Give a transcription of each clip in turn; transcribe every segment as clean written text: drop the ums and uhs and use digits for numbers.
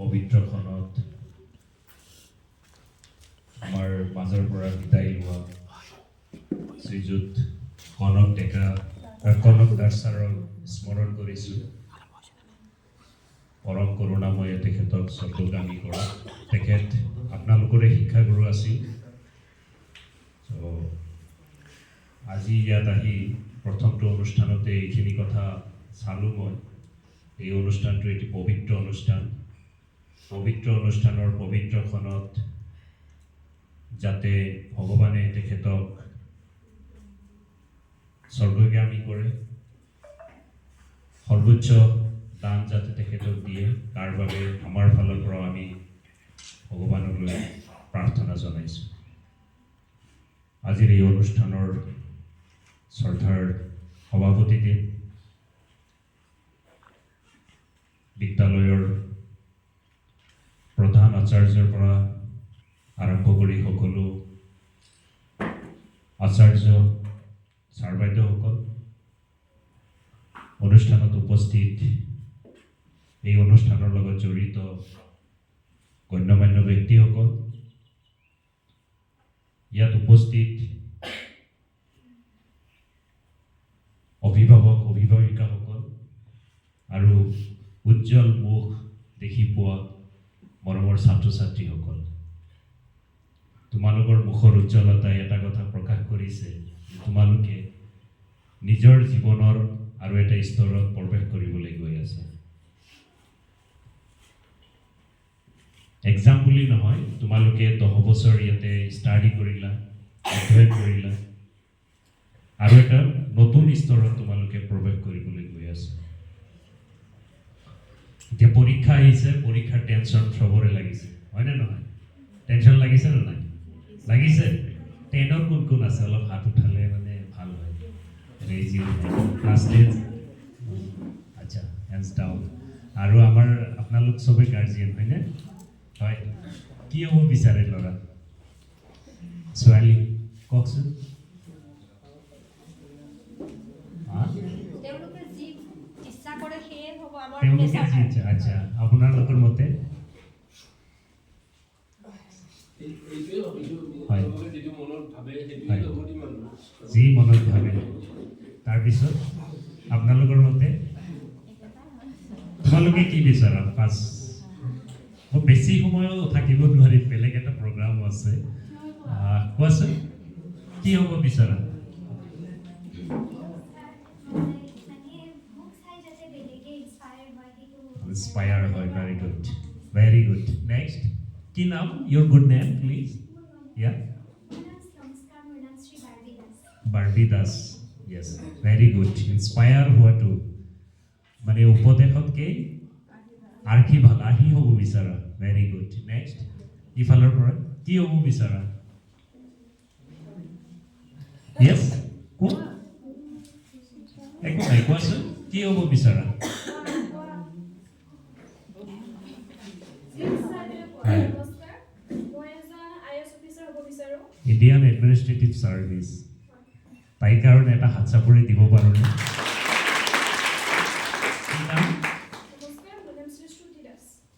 পবিত্ৰখনত আমাৰ মাজৰ পৰা বিদায় লোৱা শ্ৰীযুত কনক ডেকা কনক দাস ছাৰক স্মৰণ কৰিছোঁ। পৰম কৰোণাময়ে তেখেতক স্বৰ্গগামী কৰা। তেখেত আপোনালোকৰে শিক্ষাগুৰু আছিল। আজি ইয়াত আহি প্ৰথমটো অনুষ্ঠানতে এইখিনি কথা চালোঁ মই। এই অনুষ্ঠানটো এটি পবিত্ৰ অনুষ্ঠান। পবিত্ৰ অনুষ্ঠানৰ পবিত্ৰখনত যাতে ভগৱানে তেখেতক স্বৰ্গগামী কৰে, সৰ্বোচ্চ দান যাতে তেখেতক দিয়ে, তাৰ বাবে আমাৰ ফালৰ পৰা আমি ভগৱানলৈ প্ৰাৰ্থনা জনাইছোঁ। আজিৰ এই অনুষ্ঠানৰ শ্ৰদ্ধাৰ সভাপতিদেৱ, বিদ্যালয়ৰ প্ৰধান আচাৰ্যৰ পৰা আৰম্ভ কৰি সকলো আচাৰ্য ছাৰ বাইদেউসকল, অনুষ্ঠানত উপস্থিত এই অনুষ্ঠানৰ লগত জড়িত গণ্যমান্য ব্যক্তিসকল, ইয়াত উপস্থিত অভিভাৱক অভিভাৱিকাসকল আৰু উজ্জ্বল মুখ দেখি পোৱা মৰমৰ ছাত্ৰ ছাত্ৰীসকল, তোমালোকৰ মুখৰ উজ্জ্বলতাই এটা কথা প্ৰকাশ কৰিছে, তোমালোকে নিজৰ জীৱনৰ আৰু এটা স্তৰত প্ৰৱেশ কৰিবলৈ গৈ আছে। এক্সাম বুলি নহয়, তোমালোকে 10 বছৰ ইয়াতে ষ্টাডি কৰিলা, অধ্যয়ন কৰিলা, আৰু এটা নতুন স্তৰত তোমালোকে প্ৰৱেশ কৰিবলৈ গৈ আছে। এতিয়া পৰীক্ষা আহিছে, পৰীক্ষাৰ টেনশ্যন চবৰে লাগিছে, হয়নে নহয়? টেনশ্যন লাগিছে নে নাই? লাগিছে? 10ৰ কোন কোন আছে? অলপ হাত উঠালে মানে ভাল হয়। ক্লাছ 10? আচ্ছা, হেণ্ডছ ডাউন। আৰু আমাৰ আপোনালোক চবেই গাৰ্জিয়ান, হয়নে? হয়। কি হ'ব বিচাৰে ল'ৰা ছোৱালী? কওকচোন। আচ্ছা, আপোনালোকৰ মতে? যি মনত ভাবে। তাৰপিছত আপোনালোকৰ মতে তোমালোকে কি বিচাৰা? বেছি সময়ো থাকিব নোৱাৰিম, বেলেগ এটা প্ৰগ্ৰামো আছে। কোৱাচোন, কি হ'ব বিচাৰা? Inspire হয়, very good, very good. Next, কি নাম? Your good name, please. Yeah. Barbie Das. Yes, very good. Inspire হোৱাটো মানে উপদেশতকে আৰ্কি ভাল, আহি হ'ব বিচাৰা। Very good. Next, ইফালৰ পৰা কি হ'ব বিচাৰা? Yes, কোৱা। একো নাই, কোৱাচোন কি হ'ব বিচাৰা? Indian administrative service. তাইৰ কাৰণে এটা হাত চাপৰি দিব পাৰোঁনে?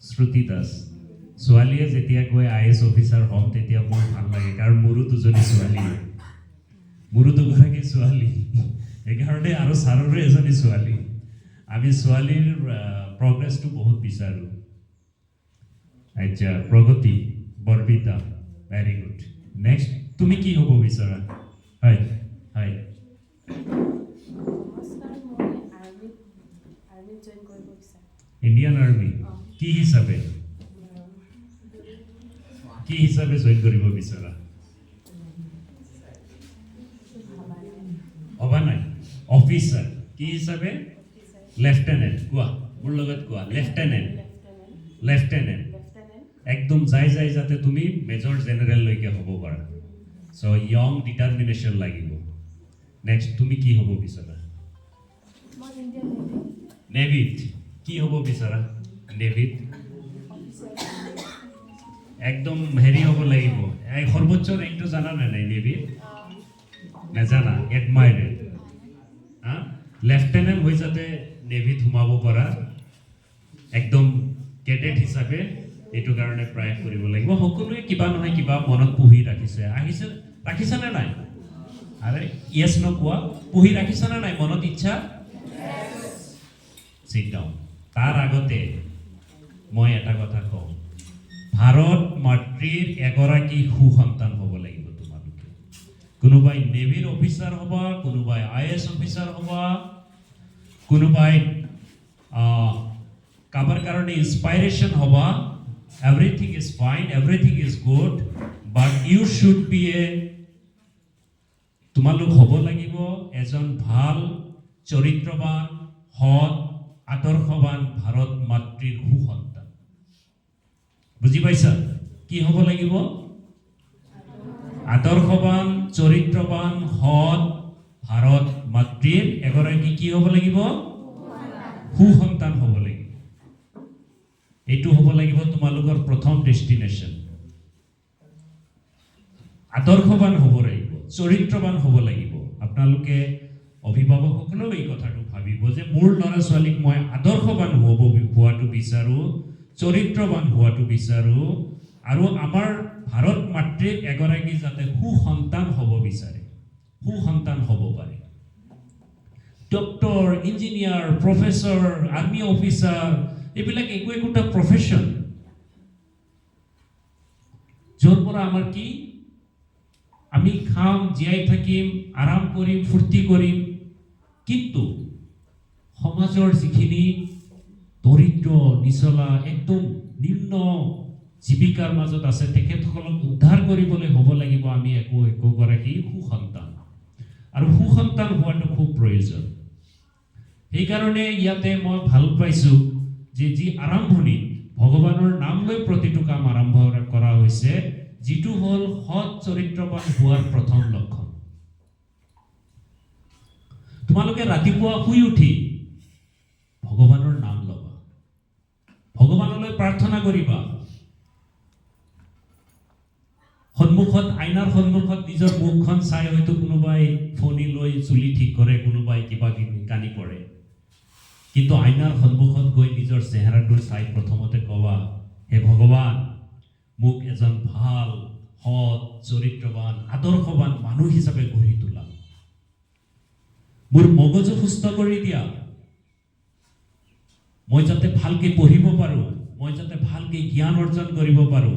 শ্ৰুতি দাস। ছোৱালীয়ে যেতিয়া কয় IAS অফিচাৰ হ'ম, তেতিয়া মোৰ ভাল লাগে, কাৰণ মোৰো দুজনী ছোৱালী, মোৰো দুগৰাকী ছোৱালী, সেইকাৰণে আৰু ছাৰৰো এজনী ছোৱালী। আমি ছোৱালীৰ প্ৰগ্ৰেছটো বহুত বিচাৰোঁ। আচ্ছা, প্ৰগতি বৰবিতা, ভেৰি গুড। নেক্সট, তুমি কি হ'ব বিচাৰা? হয় হয়। ইণ্ডিয়ান আৰ্মি কি হিচাপে জইন কৰিব বিচৰা? ভবা নাই? অফিচাৰ কি হিচাপে? লেফটেনেণ্ট। কোৱা, মোৰ লগত কোৱা। লেফটেনেণ্ট একদম যাই যাতে তুমি মেজৰ জেনেৰেললৈকে হ'ব পাৰা। চ' য়ং ডিটাৰমিনেশ্যন লাগিব। নেক্সট, তুমি কি হ'ব বিচৰা? নেভিত কি হ'ব বিচৰা? নেভিত একদম হেৰি হ'ব লাগিব, এই সৰ্বোচ্চ ৰেংকটো জানা নে নাই নেভিত? নাজানা? এডমাইৰেল। লেফটেনেণ্ট হৈ যাতে নেভিত সোমাব পাৰা, একদম কেডেট হিচাপে এইটো কাৰণে প্ৰয়াস কৰিব লাগিব সকলোৱে কিবা নহয় কিবা মনত পুহি ৰাখিছে নে নাই আৰে ইয়েছ নকোৱা পুহি ৰাখিছে নে নাই মনত ইচ্ছা sit down তাৰ আগতে মই এটা কথা কওঁ ভাৰত মাতৃৰ এগৰাকী সুসন্তান হ'ব লাগিব তোমালোকে কোনোবাই নেভিৰ অফিচাৰ হ'বা কোনোবাই আইএছ অফিচাৰ হ'বা কোনোবাই কাবাৰ কাৰণে ইনস্পাইৰেশ্যন হ'বা everything is fine everything is good but you should be a তোমালোক হ'ব লাগিব এজন ভাল চৰিত্ৰবান সৎ আদৰ্শবান ভাৰত মাতৃৰ সুসন্তান বুজি পাইছা কি হ'ব লাগিব আদৰ্শবান চৰিত্ৰবান সৎ ভাৰত মাতৃৰ এগৰাকী কি হ'ব লাগিব সুসন্তান হ'ব লাগিব এইটো হ'ব লাগিব তোমালোকৰ প্ৰথম ডেষ্টিনেশ্যন আদৰ্শবান হ'ব লাগিব চৰিত্ৰবান হ'ব লাগিব আপোনালোকে অভিভাৱকসকলেও এই কথাটো ভাবিব যে মোৰ ল'ৰা ছোৱালীক মই আদৰ্শবান হোৱাটো বিচাৰো চৰিত্ৰবান হোৱাটো বিচাৰো আৰু আমাৰ ভাৰত মাতৃক এগৰাকী যাতে সুসন্তান হ'ব বিচাৰে সুসন্তান হ'ব পাৰে doctor engineer professor army officer এইবিলাক একোটা প্ৰফেশ্যন য'ৰ পৰা আমাৰ কি আমি খাম জীয়াই থাকিম আৰাম কৰিম ফূৰ্তি কৰিম কিন্তু সমাজৰ যিখিনি দৰিদ্ৰ নিচলা একদম নিম্ন জীৱিকাৰ মাজত আছে তেখেতসকলক উদ্ধাৰ কৰিবলৈ হ'ব লাগিব আমি একোগৰাকী সুসন্তান আৰু সুসন্তান হোৱাটো খুব প্ৰয়োজন সেইকাৰণে ইয়াতে মই ভাল পাইছোঁ যে যি আৰম্ভণি ভগৱানৰ নাম লৈ প্ৰতিটো কাম আৰম্ভ কৰা হৈছে যিটো হ'ল সৎ চৰিত্ৰবান হোৱাৰ প্ৰথম লক্ষণ তোমালোকে ৰাতিপুৱা শুই উঠি ভগৱানৰ নাম ল'বা ভগৱানলৈ প্ৰাৰ্থনা কৰিবা সন্মুখত আইনাৰ সন্মুখত নিজৰ মুখখন চাই হয়তো কোনোবাই ফণি লৈ চুলি ঠিক কৰে কোনোবাই কিবা কানি কৰে কিন্তু আইনাৰ সন্মুখত গৈ নিজৰ চেহেৰাটো চাই প্ৰথমতে কবা হে ভগৱান মোক এজন ভাল সৎ চৰিত্ৰবান আদৰ্শবান মানুহ হিচাপে গঢ়ি তোলা মোৰ মগজু সুস্থ কৰি দিয়া মই যাতে ভালকে পঢ়িব পাৰো মই যাতে ভালকে জ্ঞান অৰ্জন কৰিব পাৰো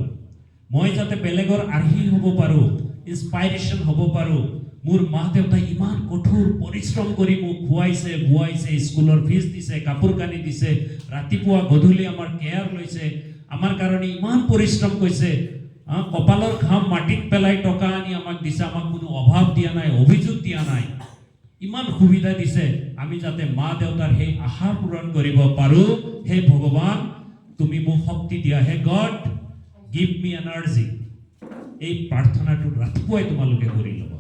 মই যাতে বেলেগৰ আৰ্হি হ'ব পাৰো ইনস্পাইৰেশ্যন হ'ব পাৰো মোৰ মা দেউতাই ইমান কঠোৰ পৰিশ্ৰম কৰি মোক খুৱাইছে বুৱাইছে স্কুলৰ ফিজ দিছে কাপোৰ কানি দিছে ৰাতিপুৱা গধূলি আমাৰ কেয়াৰ লৈছে আমাৰ কাৰণে ইমান পৰিশ্ৰম কৰিছে কপালৰ ঘাম মাটিত পেলাই টকা আনি আমাক দিছে আমাক কোনো অভাৱ দিয়া নাই অভিযোগ দিয়া নাই ইমান সুবিধা দিছে আমি যাতে মা দেউতাৰ সেই আশা পূৰণ কৰিব পাৰো হে ভগৱান তুমি মোক শক্তি দিয়া হে গড গিভ মি এনাৰ্জি এই প্ৰাৰ্থনাটো ৰাতিপুৱাই তোমালোকে কৰি ল'বা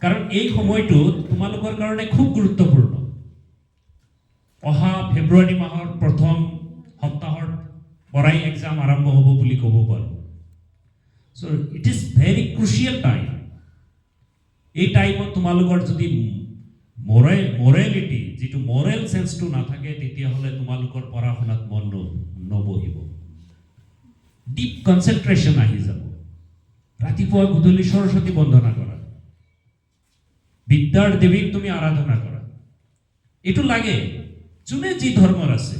কাৰণ এই সময়টো তোমালোকৰ কাৰণে খুব গুৰুত্বপূৰ্ণ অহা ফেব্ৰুৱাৰী মাহৰ প্ৰথম সপ্তাহৰ পৰাই এক্সাম আৰম্ভ হ'ব বুলি ক'ব পাৰো so it is very crucial time এই টাইমত তোমালোকৰ যদি মৰেলিটি যিটো মৰেল সেন্সটো নাথাকে তেতিয়াহ'লে তোমালোকৰ পঢ়া শুনাত মন নবহিব ডিপ কনচেন্ট্ৰেশ্যন আহি যাব ৰাতিপুৱা গধূলি সৰস্বতী বন্দনা কৰা বিদ্যাৰ দেৱীক তুমি আৰাধনা কৰা এইটো লাগে যোনে যি ধৰ্মৰ আছে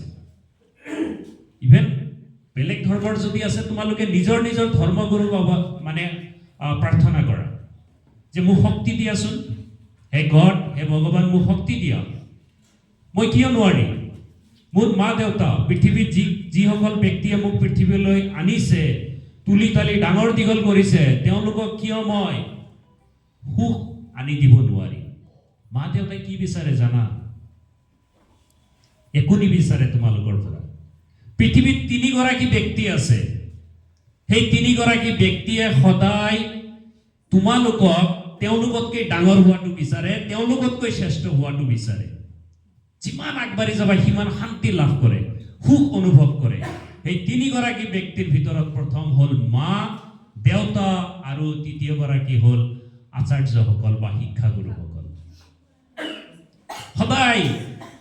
ইভেন বেলেগ ধৰ্মৰ যদি আছে তোমালোকে নিজৰ নিজৰ ধৰ্মগুৰু মানে প্ৰাৰ্থনা কৰা যে মোক শক্তি দিয়াচোন হে গড হে ভগৱান মোক শক্তি দিয়া মই কিয় নোৱাৰিম মোৰ মা দেউতা পৃথিৱীত যিসকল ব্যক্তিয়ে মোক পৃথিৱীলৈ আনিছে তুলি তালি ডাঙৰ দীঘল কৰিছে তেওঁলোকক কিয় মই সুখ আনি দিব নোৱাৰিম মা দেউতাই কি বিচাৰে জানা একো নিবিচাৰে তোমালোকৰ পৰা পৃথিৱীত তিনিগৰাকী ব্যক্তি আছে সেই তিনিগৰাকী ব্যক্তিয়ে সদায় তোমালোকক তেওঁলোকতকৈ ডাঙৰ হোৱাটো বিচাৰে তেওঁলোকতকৈ শ্ৰেষ্ঠ হোৱাটো বিচাৰে যিমান আগবাঢ়ি যাবা সিমান শান্তি লাভ কৰে সুখ অনুভৱ কৰে সেই তিনিগৰাকী ব্যক্তিৰ ভিতৰত প্ৰথম হ'ল মা দেউতা আৰু তৃতীয়গৰাকী হ'ল আচাৰ্যসকল বা শিক্ষাগুৰুসকল সদায়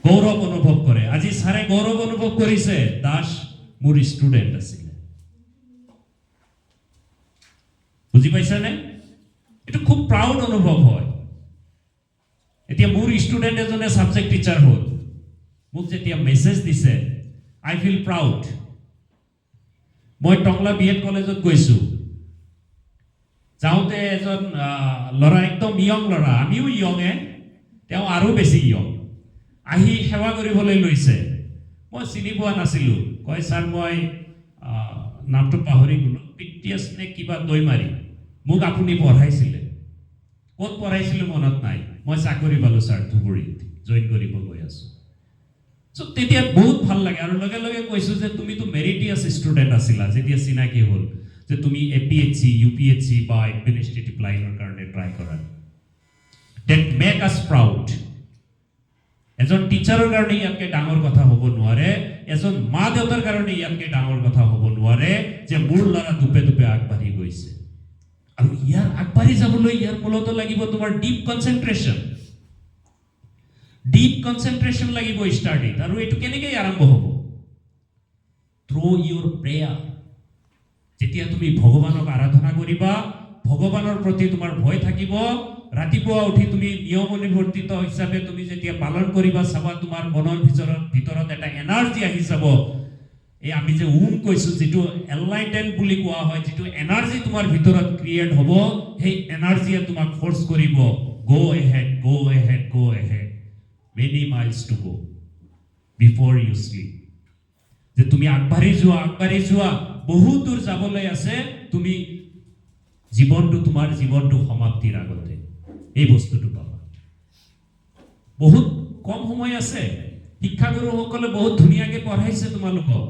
গৌৰৱ অনুভৱ কৰে আজি ছাৰে গৌৰৱ অনুভৱ কৰিছে দাস মোৰ ষ্টুডেণ্ট আছিল বুজি পাইছানে এটো খুব প্ৰাউড অনুভৱ হয় এতিয়া মোৰ ষ্টুডেণ্ট এজনে সাবজেক্ট টিচাৰ হ'ল মোক যেতিয়া মেছেজ দিছে আই ফিল প্ৰাউড মই টংলা বিএড কলেজত গৈছো যাওঁতে এজন ল'ৰা একদম ইয়ং ল'ৰা আমিও ইয়ঙে তেওঁ আৰু বেছি ইয়ং আহি সেৱা কৰিবলৈ লৈছে মই চিনি পোৱা নাছিলো কয় ছাৰ মই নামটো পাহৰি গলো পিটিএছ নে কিবা দৈমাৰি মোক আপুনি পঢ়াইছিলে ক'ত পঢ়াইছিলো মনত নাই মই চাকৰি পালো ছাৰ ধুবুৰীত জইন কৰিব গৈ আছো সো তেতিয়া বহুত ভাল লাগে আৰু লগে লগে কৈছো যে তুমি তো মেৰিটিয়াছ ষ্টুডেণ্ট আছিলা যেতিয়া চিনাকি হ'ল যে তুমি এপিএইচসি ইউপিএইচসি বা এডমিনিষ্ট্ৰেটিভ লাইনৰ কাৰণে ট্ৰাই কৰা that make us proud এজন টিচাৰৰ কাৰণে ইয়াতকে ডাঙৰ কথা হ'ব নোৱাৰে এজন মা দেউতাৰ কাৰণে ইয়াতকে ডাঙৰ কথা হ'ব নোৱাৰে যে মোৰ ল'ৰা দুপে দুপে আগবাঢ়ি গৈছে আৰু ইয়াৰ আগবাঢ়ি যাবলৈ ইয়াৰ মূলত লাগিব তোমাৰ ডিপ কনচেন্ট্ৰেশন লাগিব ষ্টাডিত আৰু এটো কেনেকৈ আৰম্ভ হ'ব থ্ৰু ইউৰ প্ৰেয়াৰ যেতিয়া তুমি ভগৱানক আৰাধনা কৰিবা ভগৱানৰ প্ৰতি তোমাৰ ভয় থাকিব ৰাতিপুৱা উঠি তুমি নিয়মনিবৰ্তিত হিচাপে তুমি যেতিয়া পালন কৰিবা চাবা তোমাৰ মনৰ ভিতৰত এটা এনাৰ্জি আহি যাব এই আমি যে কৈছো যেটো এনলাইটেন বুলি কোৱা হয় যেটো এনাৰ্জি তোমাৰ ভিতৰত ক্ৰিয়েট হ'ব সেই এনাৰ্জিয়ে তোমাক ফোৰ্স কৰিব গো ahead many miles to go before you sleep যে তুমি আগবাঢ়ি যোৱা বহুত দূৰ যাবলৈ আছে তুমি তোমাৰ জীৱনটো সমাপ্তিৰ আগতে এই বস্তুটো পাবা বহুত কম সময় আছে শিক্ষাগুৰুসকলে বহুত ধুনীয়াকৈ পঢ়াইছে তোমালোকক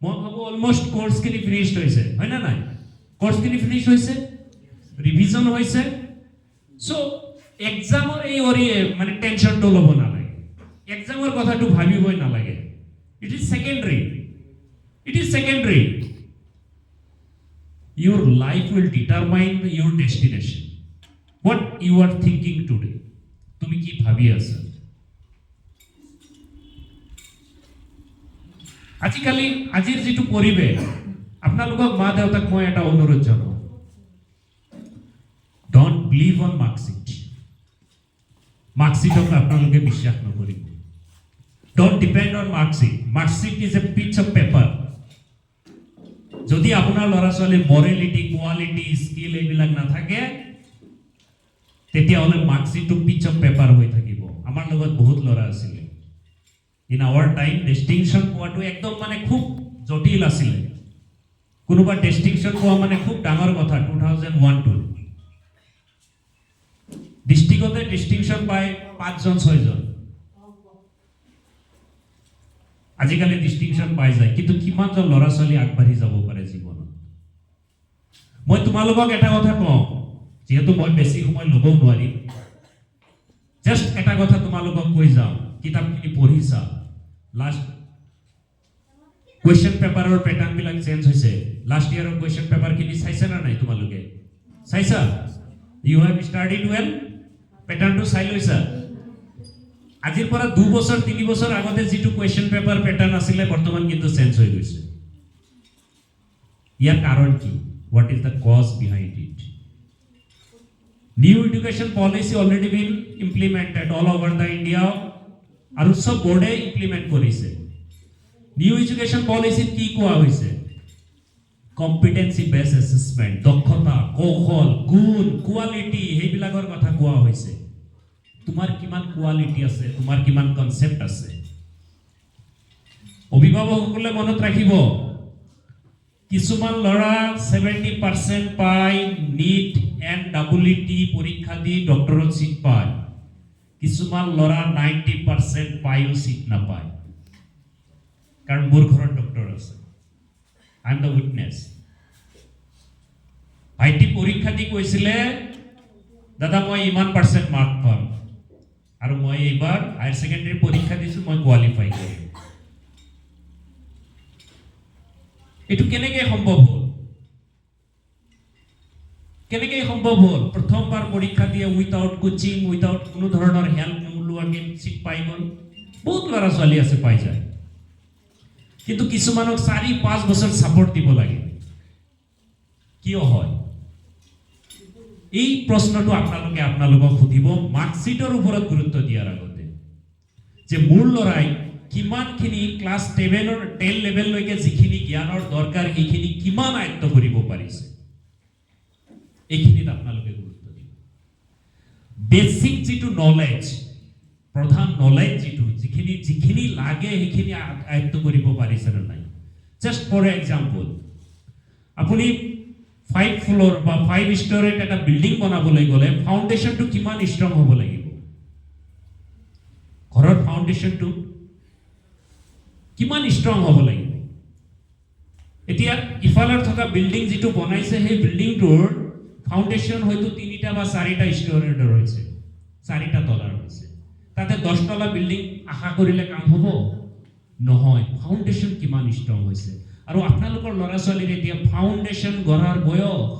মই ভাবো অলমোস্ট কোৰ্সখিনি ফিনিশ্ড হৈছে হয় না নাই কোৰ্সখিনি ফিনিশ হৈছে ৰিভিজন হৈছে সো এক্সামৰ এই মানে টেনশনটো ল'ব নালাগে এক্সামৰ কথাটো ভাবিবই নালাগে it is secondary your life will determine your destination what you are thinking today তুমি কি ভাবি আছা আজিৰ যেটো পৰিবেশ আপোনালোকক মা দেউতাক মই এটা অনুৰোধ জনাও don't believe on marksheet আপোনালোকে বিশ্বাস নকৰিব don't depend on marksheet is a piece of paper যদি আপোনাৰ ল'ৰা ছোৱালীৰ মৰেলিটি কোৱালিটি স্কিল এইবিলাক নাথাকে তেতিয়া হলে মাৰ্কশিটটো পিচ অফ পেপাৰ হৈ থাকিব আমাৰ লগত বহুত ল'ৰা আছিল ইন আৱাৰ টাইম ডিস্টিংশন পোৱাটো একদম মানে খুব জটিল আছিল কোনোবা ডিস্টিংশন পোৱা মানে খুব ডাঙৰ কথা 2001 টু ডিস্ট্ৰিক্টতে ডিস্টিংশন পায় 5 জন 6 জন আজিকালি ডিস্টিংশন পাই যায় কিন্তু কিমান জন ল'ৰা ছোৱালী আগবাঢ়ি যাব পাৰে জীৱনত মই তোমালোকক এটা কথা কওঁ যেহেতু মই বেছি সময় ল'ব নোৱাৰিম জাস্ট এটা কথা তোমালোকক কৈ যাওঁ কিতাপখিনি পঢ়িছা লাষ্ট কোৱেশ্চন পেপাৰৰ প্যাটাৰ্ন বিলাক চেঞ্জ হৈছে লাষ্ট ইয়াৰৰ কোৱেশ্চন পেপাৰ খিনি চাইছা না নাই তোমালোকে চাইছা ইউ হ্যাভ স্টাডিড ওয়েল প্যাটাৰ্নটো চাই লৈছা আজিৰ পৰা 2 বছৰ 3 বছৰ আগতে যেটো কোৱেশ্চন পেপাৰ প্যাটাৰ্ন আছিল বৰ্তমান কিন্তু চেঞ্জ হৈ গৈছে ইয়াৰ কাৰণ কি what is the cause behind it new education policy already been implemented all over the India আৰু সব বোৰ্ডে ইমপ্লিমেন্ট কৰিছে নিউ এডুকেশন পলিসিত কি কোৱা হৈছে কম্পিটেন্সি বেস অ্যাসেসমেন্ট দক্ষতা কৌশল গুণ কোৱালিটি হেইবিলাকৰ কথা কোৱা হৈছে তোমাৰ কিমান কোৱালিটি আছে তোমাৰ কিমান কনসেপ্ট আছে অভিভাৱকসকলে মনত ৰাখিব কিছুমান ল'ৰা 70% পাই নিট এন্ড ডাবলইটি পৰীক্ষা দি ডক্টৰেট সিট পায় কিছুমান ল'ৰা 90% পায়ও সিট নাপায় কাৰণ মোৰ ঘৰত ডক্টৰ আছে আই এম দ্য উইটনেছ ভাইটি পৰীক্ষা দি কৈছিলে দাদা মই ইমান পাৰ্সেন্ট মাৰ্ক পাম আৰু মই এইবাৰ হায়াৰ সেকেন্ডাৰী পৰীক্ষা দিছো মই কোৱালিফাই কৰিম এটো কেনেকৈ সম্ভৱ হ'ল প্ৰথমবাৰ পৰীক্ষা দিয়ে উইথাউট কোচিং উইথাউট কোনো ধৰণৰ হেল্প নোলোৱাকৈ সিট পাই গ'ল বহুত ল'ৰা ছোৱালী আছে পাই যায়, কিন্তু কিছুমানক 4-5 বছৰ ছাপোৰ্ট দিব লাগে। কিয় হয়? এই প্ৰশ্নটো আপোনালোকক সুধিব মাৰ্কশ্বিটৰ ওপৰত গুৰুত্ব দিয়াৰ আগতে, যে মোৰ ল'ৰাই কিমানখিনি ক্লাছ 10 লেভেললৈকে যিখিনি জ্ঞানৰ দৰকাৰ সেইখিনি কিমান আয়ত্ত কৰিব পাৰিছে, এইখিনিত আপোনালোকে গুৰুত্ব দিব। বেছিক যিটো নলেজ, প্ৰধান নলেজ যিখিনি লাগে সেইখিনি আয়ত্ত কৰিব পাৰিছে নে নাই। জাষ্ট ফৰ এক্সাম্পল, আপুনি 5 ফ্লোৰ বা 5 ষ্টৰেট এটা বিল্ডিং বনাবলৈ গ'লে ফাউণ্ডেশ্যনটো কিমান ষ্ট্ৰং হ'ব লাগিব? ঘৰৰ ফাউণ্ডেশ্যনটো কিমান ষ্ট্ৰং হ'ব লাগিব? এতিয়া ইফালৰ থকা বিল্ডিং যিটো বনাইছে সেই বিল্ডিংটোৰ ফাউণ্ডেশ্যন হয়তো 3টা বা 4টা ষ্টৰেটৰ হৈছে, 4টা তলাৰ হৈছে। তাতে 10 তলা বিল্ডিং আশা কৰিলে কাম হ'ব নহয়। ফাউণ্ডেশ্যন কিমান ষ্ট্ৰং হৈছে। আৰু আপোনালোকৰ ল'ৰা ছোৱালীৰ এতিয়া ফাউণ্ডেশ্যন গঢ়াৰ বয়স,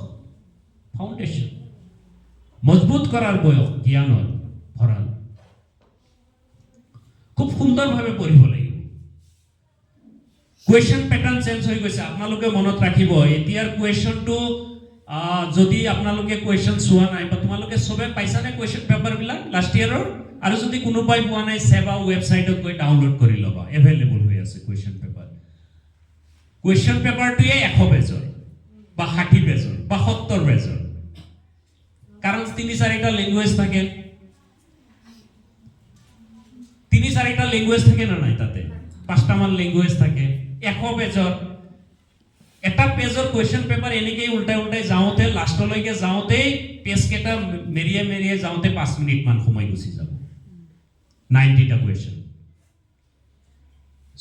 ফাউণ্ডেশ্যন মজবুত কৰাৰ বয়স, জ্ঞানৰ ভঁৰাল খুব সুন্দৰভাৱে পঢ়িব লাগিব। কুৱেশ্যন পেটাৰ্ণ চেঞ্জ হৈ গৈছে, আপোনালোকে মনত ৰাখিব। এতিয়াৰ কুৱেশ্যনটো যদি আপোনালোকে কুৱেশ্যন চোৱা নাই বা তোমালোকে চবে পাইছানে কুৱেশ্যন পেপাৰবিলাক লাষ্ট ইয়াৰৰ? আৰু যদি কোনোবাই পোৱা নাই সেৱা ৱেবছাইটত গৈ ডাউনলোড কৰি ল'বা, এভেইলেবল হৈ আছে কুৱেশ্যন পেপাৰ। কুৱেশ্যন পেপাৰটোৱে 100 পেজৰ বা 60 পেজৰ বা 70 পেজৰ, কাৰণ 3-4টা লেংগুৱেজ থাকে। 3-4টা লেংগুৱেজ থাকে না নাই? তাতে 5টামান লেংগুৱেজ থাকে। 100 পেজৰ এটা পেজৰ কুৱেশ্যন পেপাৰ এনেকেই উল্টাই যাওঁতে লাষ্টলৈকে যাওঁতেই পেজকেইটা মেৰিয়ে যাওঁতে 5 মিনিটমান সময় গুচি যাব। 90টা কুৱেশ্যন।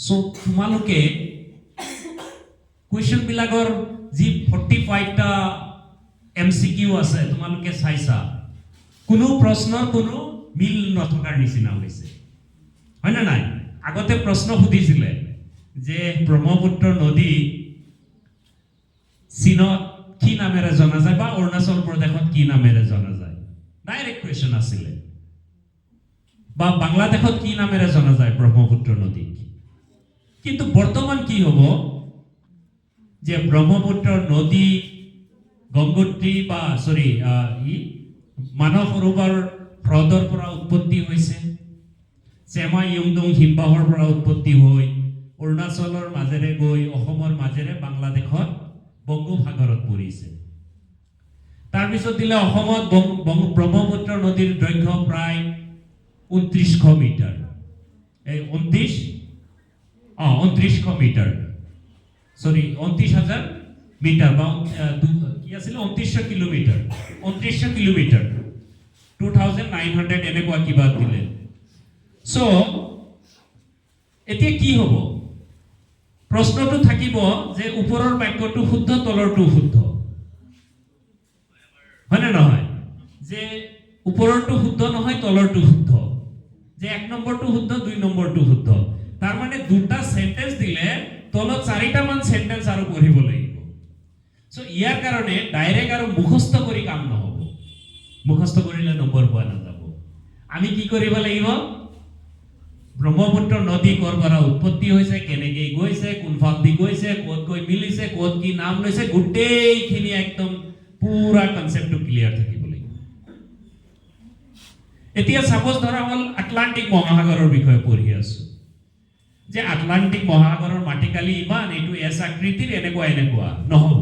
চ' তোমালোকে কুৱেশ্যন বিলাকৰ যি 45টা MCQ আছে তোমালোকে চাইছা, কোনো প্ৰশ্নৰ কোনো মিল নথকাৰ নিচিনা হৈছে, হয় না নাই? আগতে প্ৰশ্ন সুধিছিলে যে ব্ৰহ্মপুত্ৰ নদী চীনত কি নামেৰে জনা যায় বা অৰুণাচল প্ৰদেশত কি নামেৰে জনা যায়, ডাইৰেক্ট কুৱেশ্যন আছিলে। বা বাংলাদেশত কি নামেৰে জনা যায় ব্ৰহ্মপুত্ৰ নদীক। কিন্তু বৰ্তমান কি হ'ব যে ব্ৰহ্মপুত্ৰ নদী গংগোত্ৰী বা মানস সৰোবৰ হ্ৰদৰ পৰা উৎপত্তি হৈছে, চেমা ইয়ংডং হিমবাহৰ পৰা উৎপত্তি হৈ অৰুণাচলৰ মাজেৰে গৈ অসমৰ মাজেৰে বাংলাদেশত বংগোপসাগৰত পৰিছে। তাৰপিছত দিলে অসমত ব্ৰহ্মপুত্ৰ নদীৰ দৈৰ্ঘ্য প্ৰায় 2900 মিটাৰ, এই 2900 মিটাৰ, 29,000 মিটাৰ বা কি আছিল 2900 কিলোমিটাৰ, 2900 কিলোমিটাৰ 2900 এনেকুৱা কিবা দিলে। চ' এতিয়া কি হ'ব? প্ৰশ্নটো থাকিব যে ওপৰৰ বাক্যটো শুদ্ধ, তলৰটো শুদ্ধ, হয় নে নহয়? যে ওপৰৰটো শুদ্ধ নহয়, তলৰটো শুদ্ধ, যে 1 নম্বৰটো শুদ্ধ, 2 নম্বৰটো শুদ্ধ। তাৰ মানে 2টা সেন্টেন্স দিলে তলত 4টামান সেন্টেন্স আৰু পঢ়িব লাগিব। চ' ইয়াৰ কাৰণে ডাইৰেক্ট আৰু মুখস্থ কৰি কাম নহ'ব। মুখস্থ কৰিলে নম্বৰ পোৱা নাযাব। আমি কি কৰিব লাগিব? ব্ৰহ্মপুত্ৰ নদী ক'ৰ পৰা উৎপত্তি হৈছে, কেনেকৈ গৈছে, কোনফালেদি গৈছে, ক'ত গৈ মিলিছে, ক'ত কি নাম লৈছে, গোটেইখিনি একদম পুৰা কনচেপ্টটো ক্লিয়াৰ থাকিব লাগিব। এতিয়া সাপোজ ধৰা হ'ল আটলান্টিক মহাসাগৰৰ বিষয়ে পঢ়ি আছো, যে আটলান্টিক মহাসাগৰৰ মাটিকালি ইমান, এইটো এছ আকৃতিৰ, এনেকুৱা নহ'ব।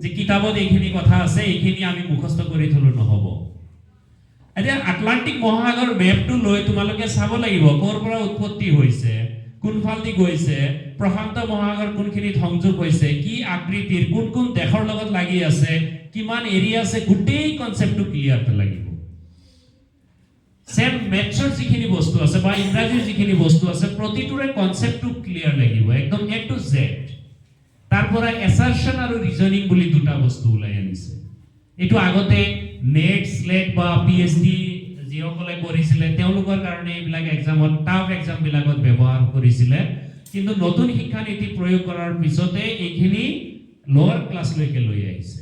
যে কিতাপত এইখিনি কথা আছে, এইখিনি আমি মুখস্থ কৰি থলো নহ'ব। এতিয়া আটলান্টিক মহাসাগৰ মেপটো লৈ তোমালোকে চাব লাগিব ক'ৰ পৰা উৎপত্তি হৈছে, কোনফালেদি গৈছে, প্ৰশান্ত মহাসাগৰ কোনখিনিত সংযোগ হৈছে, কি আকৃতিৰ, কোন দেশৰ লগত লাগি আছে, কিমান এৰিয়া আছে, গোটেই কনচেপ্টটো ক্লিয়াৰ লাগিব। সেম মেথছৰ যিখিনি বস্তু আছে বা ইংৰাজীৰ যিখিনি বস্তু আছে, প্ৰতিটোৰে কনচেপ্টটো ক্লিয়াৰ লাগিব, একদম A to Z। তাৰ পৰা এছাৰশ্যন আৰু ৰিজনিং বুলি 2টা বস্তু ওলাই আনিছে। এইটো আগতে নেট, স্লেট বা PhD যিসকলে কৰিছিলে তেওঁলোকৰ কাৰণে এইবিলাক এক্সামত, টাফ এক্সামবিলাকত ব্যৱহাৰ কৰিছিলে। কিন্তু নতুন শিক্ষানীতি প্ৰয়োগ কৰাৰ পিছতে এইখিনি লোৱাৰ ক্লাছলৈকে লৈ আহিছে।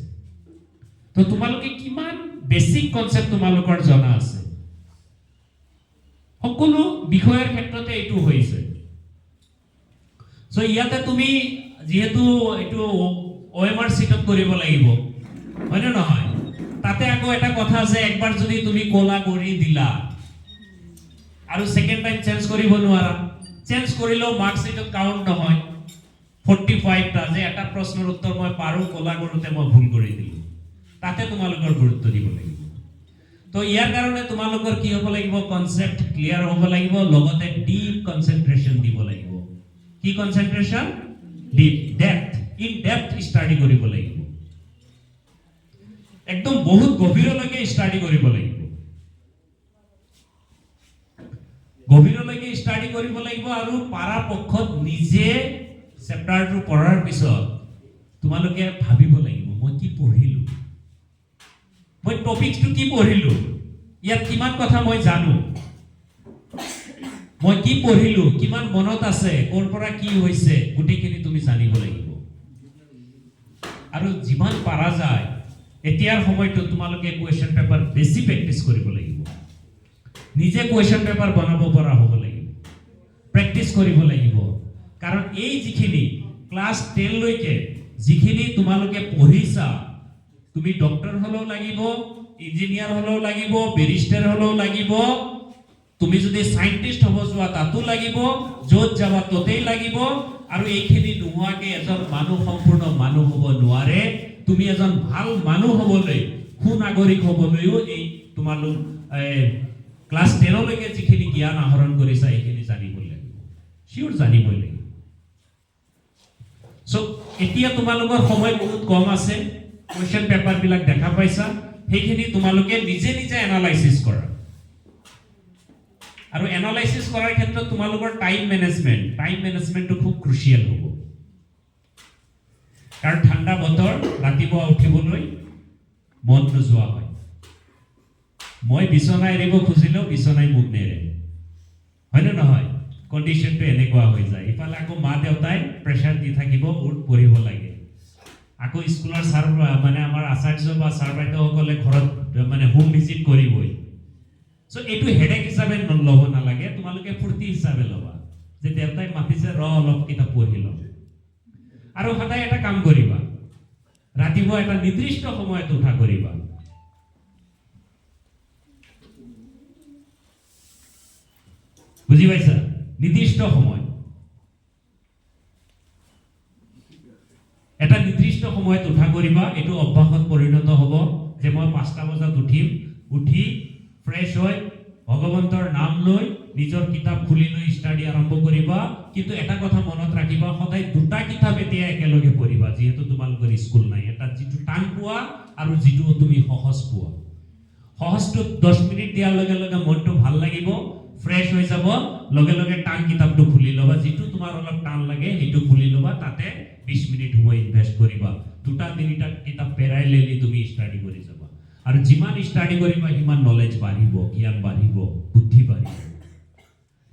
তো তোমালোকে কিমান বেছিক কনচেপ্ট তোমালোকৰ জনা আছে? সকলো বিষয়ৰ ক্ষেত্ৰতে এইটো হৈছে সো ইয়াতে তুমি যেহেতু এইটো OMR সিটত কৰিব লাগিব হয় না নহয় তাতে আকৌ এটা কথা আছে একবাৰ যদি তুমি কোলা কৰি দিলা আৰু সেকেন্ড টাইম চেঞ্জ কৰিব নোৱাৰা চেঞ্জ কৰিলেও মাৰ্কস সিটত কাউন্ট নহয় 45 টা যে এটা প্ৰশ্নৰ উত্তৰ মই পাৰো কোলা কৰোতে মই ভুল কৰি দিলো তাতে তোমালোকৰ গুৰুত্ব দিব লাগিব তো ইয়াৰ কাৰণে তোমালোকৰ কি হ'ব লাগিব কনসেপ্ট ক্লিয়াৰ হ'ব লাগিব লগতে ডিপ কনসেন্ট্ৰেশন দিব লাগিব কি concentration deep depth in depth study কৰিব লাগিব একদম বহুত গভীৰলৈকে স্টাডি কৰিব লাগিব গভীৰলৈকে স্টাডি কৰিব লাগিব আৰু পৰাপক্ষত নিজে চেপ্টাৰটো পঢ়াৰ পিছত তোমালোকে ভাবিব লাগিব মই কি পঢ়িলো মই টপিকটো কি পঢ়িলো ইয়াত কিমান কথা মই জানো মই কি পঢ়িলো কিমান মনত আছে কোৰ পৰা কি হৈছে গুটেখিনি তুমি জানিব লাগিব আৰু যিমান পাৰা যায় এতিয়াৰ সময়টো তোমালোকে কোৱেশ্চন পেপাৰ বেছি প্ৰেক্টিস কৰিব লাগিব নিজে কোৱেশ্চন পেপাৰ বনাব পৰা হ'ব লাগিব প্ৰেক্টিস কৰিব লাগিব কাৰণ এই যিখিনি ক্লাস 10 লৈকে যিখিনি তোমালোকে পঢ়িছা তুমি ডক্টৰ হলেও লাগিব ইঞ্জিনিয়াৰ হলেও লাগিব বেৰিষ্টাৰ হলেও লাগিব তুমি যদি সাইন্টিস্ট হ'ব যোৱা তাতো লাগিব যত যাবা ততেই লাগিব আৰু এইখিনি নোহোৱাকে এজন মানুহ সম্পূৰ্ণ মানুহ হ'ব নোৱাৰে তুমি এজন ভাল মানুহ হ'বলৈ সুনাগৰিক হ'বলৈও এই তোমালোক ক্লাস 10 লৈকে যিখিনি জ্ঞান আহৰণ কৰিছা এইখিনি জানিব লাগিব শিওৰ জানিব লাগিব সো এতিয়া তোমালোকৰ সময় বহুত কম আছে কোৱেশ্চন পেপাৰ বিলাক দেখা পাইছা সেইখিনি তোমালোকে নিজে নিজে এনালাইসিস কৰা আৰু এনালাইসিস কৰাৰ ক্ষেত্ৰত তোমালোকৰ টাইম মেনেজমেন্টটো খুব ক্ৰুচিয়াল হ'ব কাৰণ ঠাণ্ডা বতৰ ৰাতিপুৱা উঠিবলৈ মন নোযোৱা হয় মই বিছনা এৰিব খুজিলেও বিছনাই মোক নেৰে হয় না নহয় কন্ডিশনটো এনেকুৱা হৈ যায় ইফালে আকৌ মা দেউতাই প্ৰেসাৰ দি থাকিব উঠ পঢ়িব লাগে আকৌ স্কুলৰ ছাৰ মানে আমাৰ আচাৰ্য বা ছাৰ বাইদেউসকলে ঘৰত মানে হোম ভিজিট কৰিবই সো এইটো হেডেক হিচাপে ল'ব নালাগে তোমালোকে ফুৰ্তি হিচাপে ল'বা যে দেউতাই মাতিছে অলপ কিতাপ পঢ়ি লওঁ আৰু সদায় এটা কাম কৰিবা ৰাতিপুৱা এটা নিৰ্দিষ্ট সময়ত উঠা কৰিবা বুজি পাইছা নিৰ্দিষ্ট সময় এটা নিৰ্দিষ্ট সময়ত উঠা কৰিবা এটো অভ্যাসত পৰিণত হ'ব যে মই 5টা বজাত উঠিম উঠি ফ্ৰেশ হৈ ভগৱন্তৰ নাম লৈ নিজৰ কিতাপ খুলি লৈ ষ্টাডি আৰম্ভ কৰিবা কিন্তু এটা কথা মনত ৰাখিবা সদায় দুটা কিতাপ এতিয়া একেলগে পঢ়িবা যেহেতু তোমালোকৰ স্কুল নাই এটা যিটো টান পোৱা আৰু যিটো তুমি সহজ পোৱা সহজটো 10 মিনিট দিয়াৰ লগে লগে মনটো ভাল লাগিব ফ্ৰেশ হৈ যাব লগে লগে টান কিতাপটো খুলি লবা যেটো তোমাৰ অলপ টান লাগে হেতু খুলি লবা তাতে 20 মিনিট সময় ইনভেস্ট কৰিবা দুটা তিনিটা কিতাপ পেৰাই লেলি তুমি ষ্টাডি কৰি যাবা আৰু যিমান ষ্টাডি কৰিবা সিমান নলেজ বাঢ়িব জ্ঞান বাঢ়িব বুদ্ধি বাঢ়িব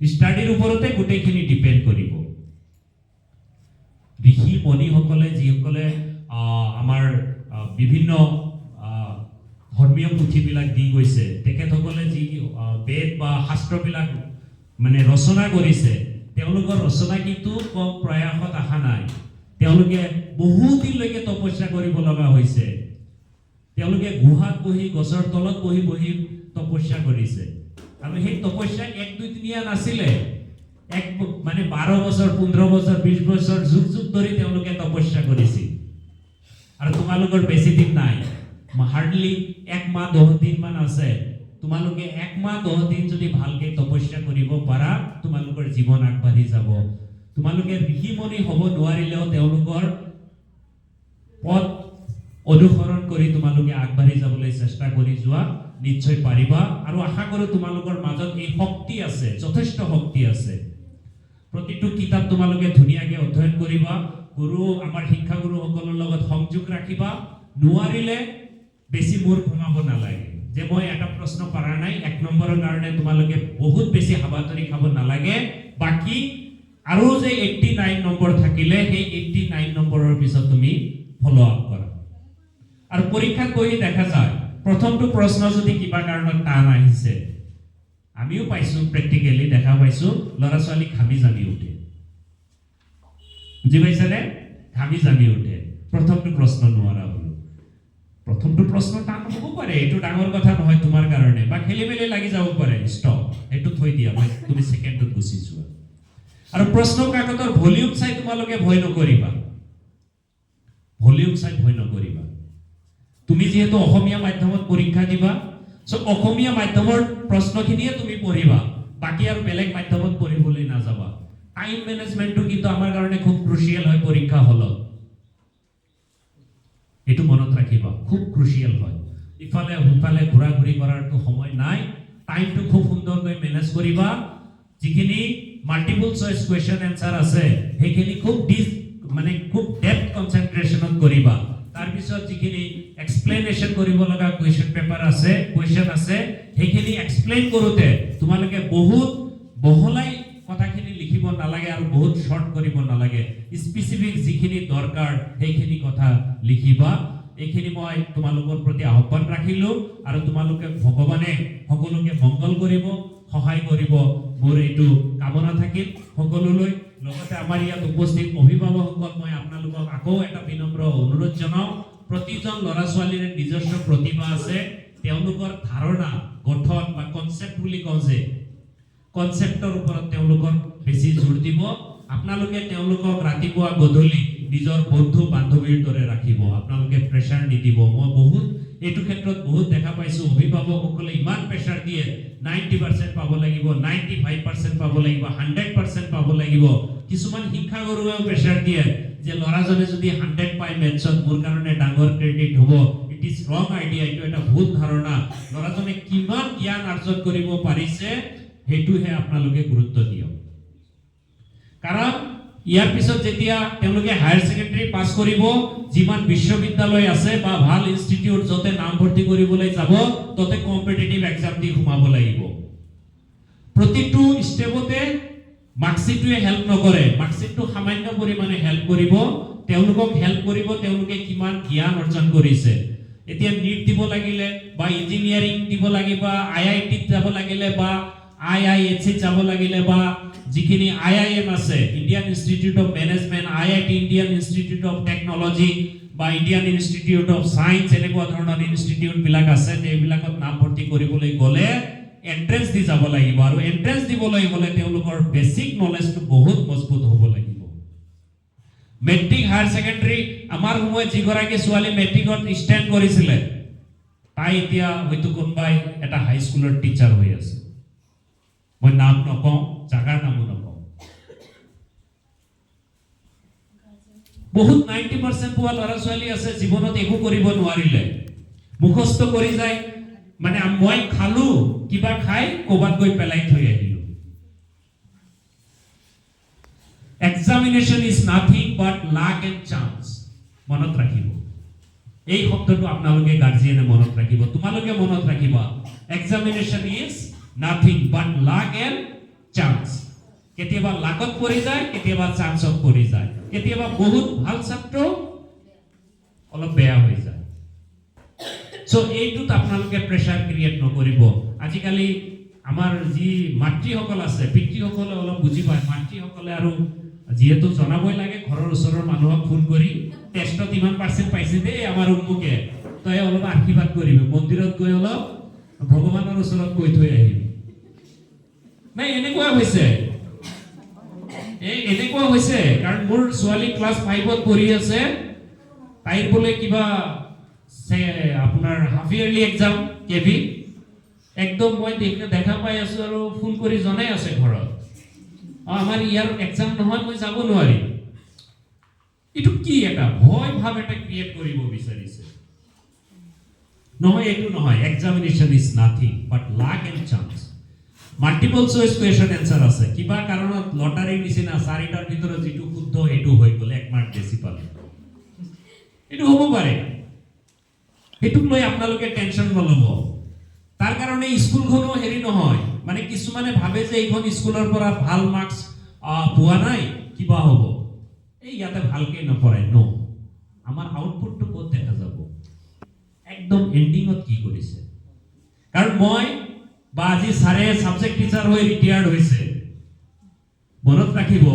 ষ্টাডিৰ ওপৰতে গুটেখিনি ডিপেন্ড কৰিব ঋষি মনি সকলে যিসকলে আমাৰ বিভিন্ন ধৰ্মীয় পুথিবিলাক দি গৈছে তেখেতসকলে যি বেদ বা শাস্ত্ৰবিলাক মানে ৰচনা কৰিছে তেওঁলোকৰ ৰচনা কিন্তু কম প্ৰয়াসত আহা নাই তেওঁলোকে বহুত দিনলৈকে তপস্যা কৰিব লগা হৈছে তেওঁলোকে গুহাত বহি গছৰ তলত বহি তপস্যা কৰিছে আৰু সেই তপস্যা 1 2 3 নাছিলে এক মানে 12 বছৰ 15 বছৰ 20 বছৰ যুগ যুগ ধৰি তেওঁলোকে তপস্যা কৰিছিল আৰু তোমালোকৰ বেছি দিন নাই হাৰ্ডলি 1 মাহ 10 দিন মান আছে তোমালোকে 1 মাহ 10 দিন যদি ভালকে তপস্যা কৰিব পাৰা তোমালোকৰ জীৱন আগবাঢ়ি যাব তোমালোকে ঋষিমণি হ'ব নোৱাৰিলেও তেওঁলোকৰ পথ অনুসৰণ কৰি তোমালোকে আগবাঢ়ি যাবলৈ চেষ্টা কৰি যোৱা নিশ্চয় পাৰিবা আৰু আশা কৰো তোমালোকৰ মাজত এই শক্তি আছে যথেষ্ট শক্তি আছে প্ৰতিটো কিতাপ তোমালোকে ধুনিয়াকৈ অধ্যয়ন কৰিবা গুৰু আমাৰ শিক্ষাগুৰু সকলৰ লগত সংযোগ ৰাখিবা নোৱাৰিলে বেছি মূৰ ঘুমাব নালাগে যে মই এটা প্ৰশ্ন পাৰা নাই 1 নম্বৰৰ কাৰণে তোমালোকে বহুত বেছি হাবাতৰি খাব নালাগে বাকি আৰু যে 89 নম্বৰ থাকিলে সেই 89 নম্বৰৰ পিছত তুমি ফলো আপ কৰা আৰু পৰীক্ষাত বহি দেখা যায় প্ৰথমটো প্ৰশ্ন যদি কিবা কাৰণত টান আহিছে আমিও পাইছো প্ৰেক্টিকেলি দেখা পাইছো ল'ৰা ছোৱালী ঘামি জামি উঠে বুজি পাইছানে ঘামি জামি উঠে প্ৰথমটো প্ৰশ্ন নোৱাৰা হলো প্ৰথমটো প্ৰশ্ন টান হ'ব পাৰে এইটো ডাঙৰ কথা নহয় তোমাৰ কাৰণে বা খেলি মেলি লাগি যাব পাৰে ষ্টপ এইটো থৈ দিয়া মই তুমি সেকেন্ডত গুচি যোৱা আৰু প্ৰশ্ন কাকতৰ ভলিউম চাই তোমালোকে ভয় নকৰিবা ভলিউম চাই ভয় নকৰিবা তুমি যেহেতু অসমীয়া মাধ্যমত পৰীক্ষা দিবা সো অসমীয়া মাধ্যমৰ প্ৰশ্নখিনিয়ে তুমি পঢ়িবা বাকি আৰু বেলেগ মাধ্যমত পঢ়িবলৈ নাযাবা টাইম ম্যানেজমেন্টটো কিন্তু আমাৰ কাৰণে খুব ক্ৰুচিয়াল হয় পৰীক্ষা হলত এটো মনত ৰাখিবা খুব ক্ৰুচিয়াল হয় ইফালে হুফালে ঘুৰা ঘুৰি কৰাৰটো সময় নাই টাইমটো খুব সুন্দৰকৈ মেনেজ কৰিবা যিখিনি মাল্টিপল চয়েস কোৱেশ্চন আনসাৰ আছে সেইখিনি খুব মানে খুব ডেপথ কনসেন্ট্ৰেশনত কৰিবা তাৰ পিছত যিখিনি এক্সপ্লেনেশন কৰিব লগা কোৱেশ্চন পেপাৰ আছে কোৱেশ্চন আছে সেইখিনি এক্সপ্লেইন কৰোতে তোমালোকে বহুত বহলাই কথাখিনি লিখিব নালাগে আৰু বহুত শৰ্ট কৰিব নালাগে স্পেসিফিক যিখিনি দৰকাৰ সেইখিনি কথা লিখিবা এইখিনি মই তোমালোকৰ প্ৰতি আহ্বান ৰাখিলো আৰু তোমালোকে ভগৱানে সকলোকে মংগল কৰিব সহায় কৰিব মোৰ এইটো কামনা থাকিল সকলোলৈ লগতে আমাৰ ইয়াত উপস্থিত অভিভাৱকসকল মই আপোনালোকক আকৌ এটা বিনম্ৰ অনুৰোধ জনাও প্ৰতিজন ল'ৰা ছোৱালীৰ নিজস্ব প্ৰতিভা আছে তেওঁলোকৰ ধাৰণা গঠন বা কনসেপ্ট বুলি কওঁ যে কনসেপ্টৰ ওপৰত তেওঁলোকৰ বেছি জোৰ দিব আপোনালোকে তেওঁলোকক ৰাতিপুৱা গধূলি নিজৰ বন্ধু বান্ধৱীৰ দৰে ৰাখিব আপোনালোকে প্ৰেছাৰ নিদিব মই বহুত এইটো ক্ষেত্ৰত বহুত দেখা পাইছো অভিভাৱকসকলে ইমান প্ৰেছাৰ দিয়ে 90% পাব লাগিব 95% পাব লাগিব 100% পাব লাগিব কিছুমান শিক্ষাগুৰুৱেও প্ৰেছাৰ দিয়ে যে ল'ৰাজনে যদি 100 পায় মেথছত মোৰ কাৰণে ডাঙৰ ক্ৰেডিট হ'ব ইট ইজ ৰং আইডিয়া এইটো এটা ভুল ধাৰণা ল'ৰাজনে কিমান জ্ঞান অৰ্জন কৰিব পাৰিছে হেতুহে আপোনালোকে গুৰুত্ব দিয়ক কাৰণ ইয়াৰ পিছত যেতিয়া তেওঁলোকে হায়াৰ সেকেন্ডাৰী পাস কৰিব যিমান বিশ্ববিদ্যালয় আছে বা ভাল ইনষ্টিটিউট যতে নাম ভৰ্তি কৰিবলৈ যাব ততে কম্পিটিটিভ এক্সাম দি ঘুমাব লাগিব প্ৰতিটো ষ্টেপতে মাৰ্কশিটে হেল্প নকৰে মাৰ্কশিটটো সামান্য পৰিমাণে হেল্প কৰিব তেওঁলোকক হেল্প কৰিব তেওঁলোকে কিমান জ্ঞান অৰ্জন কৰিছে এতিয়া নিট দিব লাগিলে বা ইঞ্জিনিয়াৰিং দিব লাগিব আইআইটি যাব লাগিলে বা আইআইএসি যাব লাগিলে বা যিখিনি আইআইএম আছে Indian institute of management IIT Indian institute of technology বা ইন্ডিয়ান ইনষ্টিটিউট অফ সায়েন্স এনেকুৱা ধৰণৰ ইনষ্টিটিউট বিলাক আছে এইবিলাকত নাম ভৰ্তি কৰিবলৈ গলে এন্ট্ৰেন্স দি যাব লাগিব আৰু এন্ট্ৰেন্স দিবলৈ গলে তেওঁলোকৰ বেসিক নলেজটো বহুত মজবুত হ'ব লাগিব মেট্ৰিক হায়াৰ সেকেন্ডাৰী আমাৰ সময়ত যিগৰাকী ছোৱালী মেট্ৰিকত ষ্টেণ্ড কৰিছিলে তাই এতিয়া হয়তো কোনবাই এটা হাই স্কুলৰ টিচাৰ হৈ আছে মই নাম নকওঁ জাগাৰ নামো নকওঁ বহুত 90% পোৱা ল'ৰা ছোৱালী আছে জীৱনত একো কৰিব নোৱাৰিলে মুখস্থ কৰি যায় মানে মই খালো কিবা খাই কোবাত গৈ পেলাই থৈ আহিলো examination is nothing but luck and chance মনত ৰাখিব এই শব্দটো আপোনালোকে গাৰ্জিয়ানে মনত ৰাখিব তোমালোকে মনত ৰাখিবা examination is nothing but luck and chance কেতিয়াবা লাকত পৰি যায় কেতিয়াবা চান্সত পৰি যায় কেতিয়াবা বহুত ভাল ছাত্ৰ অলপ বেয়া হৈ যায় সো এইটোত আপোনালোকে প্ৰেছাৰ ক্ৰিয়েট নকৰিব আজিকালি আমাৰ যি মাতৃসকল আছে পিতৃসকলে অলপ বুজি পায় মাতৃসকলে আৰু যেহেতু জনাবই লাগে ঘৰৰ ওচৰৰ মানুহক ফোন কৰি টেষ্টত ইমান পাৰ্চেন্ট পাইছে দেই আমাৰ উন্মুকে তই অলপ আশীৰ্বাদ কৰিবি মন্দিৰত গৈ অলপ ভগৱানৰ ওচৰত কৈ থৈ আহিবি নাই এনেকুৱা হৈছে কাৰণ মোৰ ছোৱালী ক্লাছ 5ত পঢ়ি আছে তাইৰ বোলে কিবা আপোনাৰ হাফ ইয়াৰলি এক্সাম কেভি একদম মই দেখা পাই আছো আৰু ফোন কৰি জনাই আছে ঘৰত আমাৰ ইয়াৰ এক্সাম নহয় মই যাব নোৱাৰিম এটো কি এটা ভয় ভাৱ এটা ক্ৰিয়েট কৰিব বিচাৰিছে নহয় এটো নহয় examination is nothing but luck and chance multiple choice question answer আছে কিবা কাৰণত লটাৰী নিচিনা চাৰিটাৰ ভিতৰত যেটো শুদ্ধ হেতু হৈ গলে এক মাৰ্ক বেছি পালে এটো হ'ব পাৰে হেতুক লৈ আপোনালোকে টেনচন নলব তাৰ কাৰণে স্কুলখনো হেৰি নহয় মানে কিছুমানে ভাবে যে এইখন স্কুলৰ পৰা ভাল মাৰ্কস পোৱা নাই কিবা হ'ব এই ইয়াতে ভালকে নপঢ়ায় নো আমাৰ আউটপুটটো ক'ত দেখা যাব একদম এন্ডিংত কি কৰিছে কাৰণ মই বা আজি ছাৰে সাবজেক্ট টিচাৰ হৈ ৰিটায়াৰ্ড হৈছে মনত ৰাখিব